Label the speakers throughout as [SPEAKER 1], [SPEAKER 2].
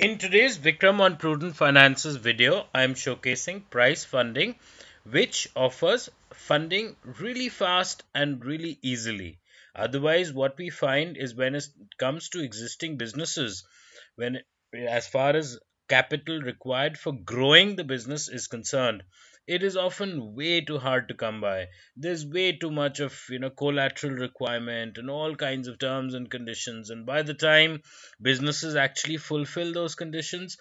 [SPEAKER 1] In today's Vikram on Prudent Finances video, I am showcasing price funding, which offers funding really fast and really easily. Otherwise, what we find is when it comes to existing businesses, when as far as capital required for growing the business is concerned, it is often way too hard to come by. There's way too much of collateral requirement and all kinds of terms and conditions, and by the time businesses actually fulfill those conditions,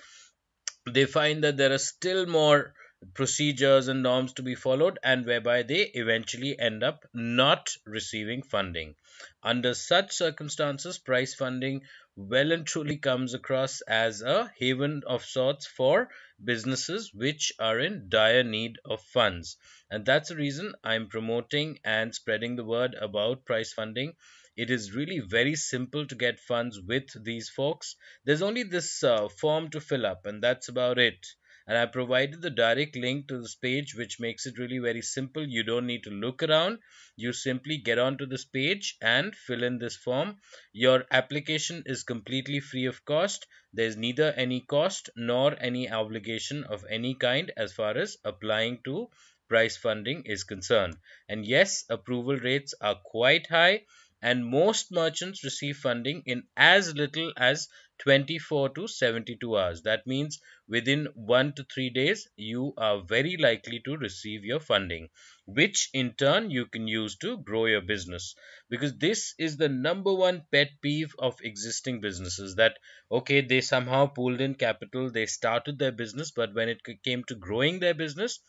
[SPEAKER 1] they find that there are still more procedures and norms to be followed, and whereby they eventually end up not receiving funding. Under such circumstances, price funding well and truly comes across as a haven of sorts for businesses which are in dire need of funds. And that's the reason I'm promoting and spreading the word about price funding. It is really very simple to get funds with these folks. There's only this form to fill up, and that's about it. And I provided the direct link to this page, which makes it really very simple. You don't need to look around. You simply get onto this page and fill in this form. Your application is completely free of cost. There's neither any cost nor any obligation of any kind as far as applying to price funding is concerned. And yes, approval rates are quite high, and most merchants receive funding in as little as 24 to 72 hours. That means within 1 to 3 days, you are very likely to receive your funding, which in turn you can use to grow your business. Because this is the number one pet peeve of existing businesses, that okay, they somehow pooled in capital, they started their business, but when it came to growing their business,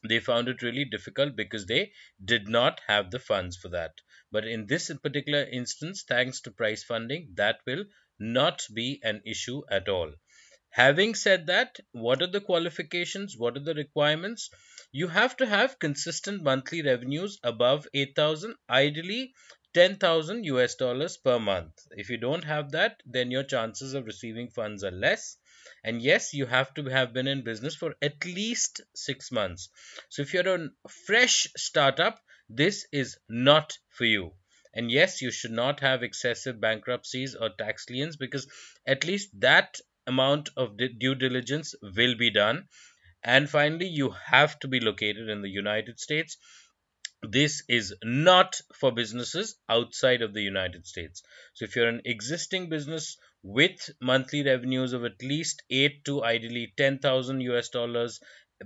[SPEAKER 1] they found it really difficult because they did not have the funds for that. But in this particular instance, thanks to price funding, that will not be an issue at all. Having said that, what are the qualifications? What are the requirements? You have to have consistent monthly revenues above 8,000, ideally 10,000 US dollars per month. If you don't have that, then your chances of receiving funds are less. And yes, you have to have been in business for at least 6 months. So if you're a fresh startup, this is not for you. And yes, you should not have excessive bankruptcies or tax liens, because at least that amount of due diligence will be done. And finally, you have to be located in the United States. This is not for businesses outside of the United States. So if you're an existing business with monthly revenues of at least 8 to ideally 10,000 US dollars,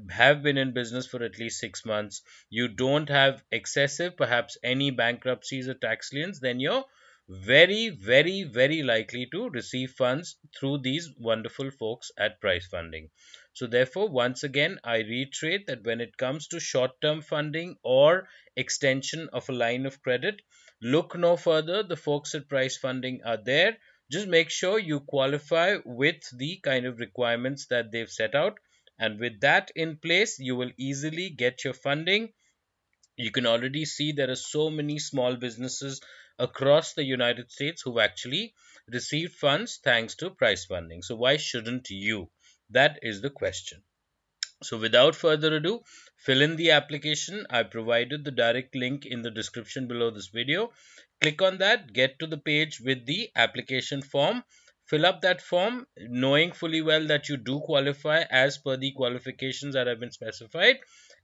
[SPEAKER 1] have been in business for at least 6 months, you don't have excessive, perhaps any bankruptcies or tax liens, then you're very, very, very likely to receive funds through these wonderful folks at Price Funding. So, therefore, once again, I reiterate that when it comes to short term funding or extension of a line of credit, look no further. The folks at Price Funding are there. Just make sure you qualify with the kind of requirements that they've set out. And with that in place, you will easily get your funding. You can already see there are so many small businesses across the United States who've actually received funds thanks to price funding. So why shouldn't you? That is the question. So without further ado, fill in the application. I provided the direct link in the description below this video. Click on that, get to the page with the application form. Fill up that form, knowing fully well that you do qualify as per the qualifications that have been specified,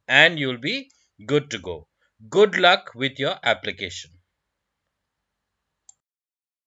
[SPEAKER 1] and you'll be good to go. Good luck with your application.